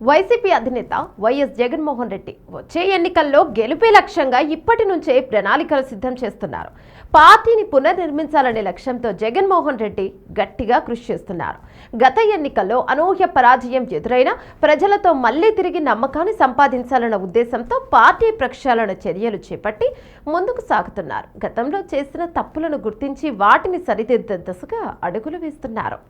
YCP అధినేత YS Jaganmohan Reddy వచ్చే ఎన్నికల్లో గెలుపే లక్ష్యంగా ఇప్పటి నుంచే ప్రణాళికలు సిద్ధం చేస్తున్నారు. పార్టీని పునర్నిర్మించాలనే లక్ష్యంతో జగన్మోహన్ రెడ్డి గట్టిగా కృషి చేస్తున్నారు. గత ఎన్నికల్లో అనూహ్య పరాజయం ఎదురైనా ప్రజలతో మళ్లీ తిరిగి నమ్మకాన్ని సంపాదించాలన్న ఉద్దేశంతో పార్టీ ప్రక్షాళన చర్యలు చేపట్టి ముందుకు సాగుతున్నారు. గతంలో చేసిన తప్పులను గుర్తించి వాటిని సరిదిద్దే దిశగా అడుగులు వేస్తున్నారు.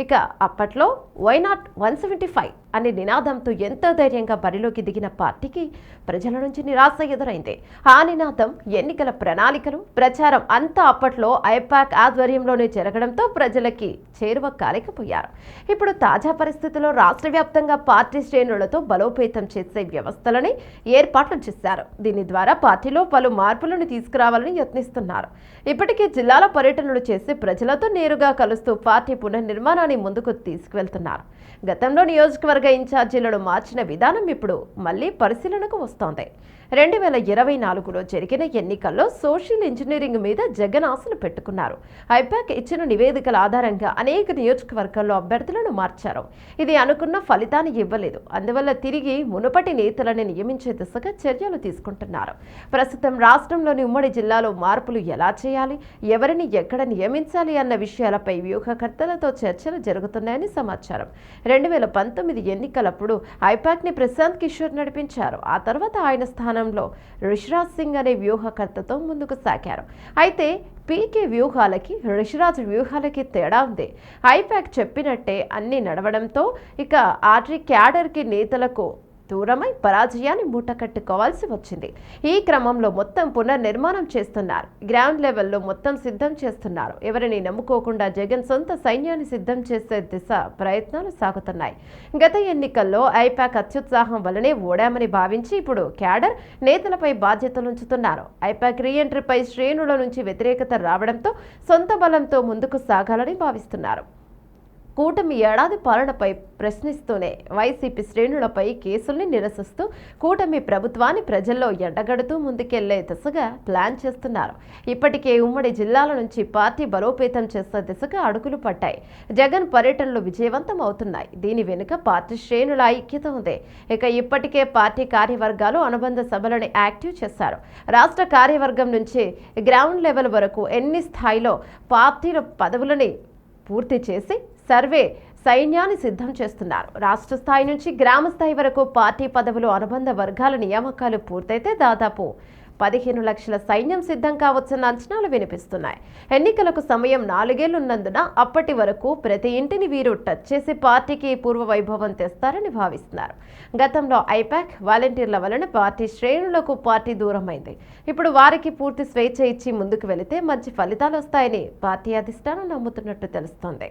ఇక అప్పట్లో వైనాట్ 175 అనే నినాదంతో ఎంతో ధైర్యంగా బరిలోకి దిగిన పార్టీకి ప్రజల నుంచి నిరాశ ఎదురైంది. ఆ నినాదం, ఎన్నికల ప్రణాళికలు, ప్రచారం అంతా అప్పట్లో ఐపాక్ ఆధ్వర్యంలోనే జరగడంతో ప్రజలకి చేరువ కాలేకపోయారు. ఇప్పుడు తాజా పరిస్థితుల్లో రాష్ట్ర వ్యాప్తంగా పార్టీ శ్రేణులతో బలోపేతం చేసే వ్యవస్థలని ఏర్పాట్లు చేశారు. దీని ద్వారా పార్టీలో పలు మార్పులను తీసుకురావాలని యత్నిస్తున్నారు. ఇప్పటికే జిల్లాల పర్యటనలు చేసి ప్రజలతో నేరుగా కలుస్తూ పార్టీ పునర్నిర్మాణాన్ని ముందుకు తీసుకువెళ్తున్నారు. గతంలో నియోజకవర్గ ఇన్ఛార్జీలను మార్చిన విధానం ఇప్పుడు మళ్లీ పరిశీలనకు వస్తోంది. 2024లో జరిగిన ఎన్నికల్లో సోషల్ ఇంజనీరింగ్ మీద జగన్ ఆశలు పెట్టుకున్నారు. ఐపాక్ ఇచ్చిన నివేదికల ఆధారంగా అనేక నియోజకవర్గాల్లో అభ్యర్థులను మార్చారు. ఇది అనుకున్న ఫలితాన్ని ఇవ్వలేదు. అందువల్ల తిరిగి మునుపటి నేతలని నియమించే దిశగా చర్యలు తీసుకుంటున్నారు. ప్రస్తుతం రాష్ట్రంలోని ఉమ్మడి జిల్లాలో మార్పులు ఎలా చేయాలి, ఎవరిని ఎక్కడ నియమించాలి అన్న విషయాలపై వ్యూహకర్తలతో చర్చలు జరుగుతున్నాయని సమాచారం. 2019 ఎన్నికలప్పుడు ఐపాక్ ని ప్రశాంత్ కిషోర్ నడిపించారు. ఆ తర్వాత ఆయన స్థానంలో రిషిరాజ్ సింగ్ అనే వ్యూహకర్తతో ముందుకు సాగారు. అయితే పీకే వ్యూహాలకి రిషిరాజ్ వ్యూహాలకి తేడా ఉంది. ఐపాక్ చెప్పినట్టే అన్ని నడవడంతో ఇక ఆర్టీ క్యాడర్కి నేతలకు దూరమై పరాజయాన్ని మూటకట్టుకోవాల్సి వచ్చింది. ఈ క్రమంలో మొత్తం పునర్నిర్మాణం చేస్తున్నారు. గ్రౌండ్ లెవెల్లో మొత్తం సిద్ధం చేస్తున్నారు. ఎవరిని నమ్ముకోకుండా జగన్ సొంత సైన్యాన్ని సిద్ధం చేసే దిశ ప్రయత్నాలు సాగుతున్నాయి. గత ఎన్నికల్లో ఐపాక్ అత్యుత్సాహం వల్లనే ఓడామని భావించి ఇప్పుడు క్యాడర్ నేతలపై బాధ్యతలుంచుతున్నారు. ఐపాక్ రీఎంట్రీపై శ్రేణుల నుంచి వ్యతిరేకత రావడంతో సొంత బలంతో ముందుకు సాగాలని భావిస్తున్నారు. కూటమి ఏడాది పాలనపై ప్రశ్నిస్తూనే వైసీపీ శ్రేణులపై కేసుల్ని నిరసిస్తూ కూటమి ప్రభుత్వాన్ని ప్రజల్లో ఎండగడుతూ ముందుకెళ్లే దిశగా ప్లాన్ చేస్తున్నారు. ఇప్పటికే ఉమ్మడి జిల్లాల నుంచి పార్టీ బలోపేతం చేసే దిశగా అడుగులు పట్టాయి. జగన్ పర్యటనలు విజయవంతం అవుతున్నాయి. దీని వెనుక పార్టీ శ్రేణుల ఐక్యత ఉంది. ఇక ఇప్పటికే పార్టీ కార్యవర్గాలు అనుబంధ సభలను యాక్టివ్ చేశారు. రాష్ట్ర కార్యవర్గం నుంచి గ్రౌండ్ లెవెల్ వరకు ఎన్ని స్థాయిలో పార్టీల పదవులని పూర్తి చేసి సర్వే సైన్యాన్ని సిద్ధం చేస్తున్నారు. రాష్ట్ర స్థాయి నుంచి గ్రామ స్థాయి వరకు పార్టీ పదవులు అనుబంధ వర్గాల నియామకాలు పూర్తయితే దాదాపు 15 లక్షల సైన్యం సిద్ధం కావచ్చన్న అంచనాలు వినిపిస్తున్నాయి. ఎన్నికలకు సమయం 4 ఏళ్లున్నందున అప్పటి వరకు ప్రతి ఇంటిని వీరు టచ్ చేసి పార్టీకి పూర్వ వైభవం తెస్తారని భావిస్తున్నారు. గతంలో ఐపాక్ వాలంటీర్ల వలన పార్టీ శ్రేణులకు పార్టీ దూరమైంది. ఇప్పుడు వారికి పూర్తి స్వేచ్ఛ ఇచ్చి ముందుకు వెళితే మంచి ఫలితాలు వస్తాయని పార్టీ అధిష్టానం నమ్ముతున్నట్టు తెలుస్తోంది.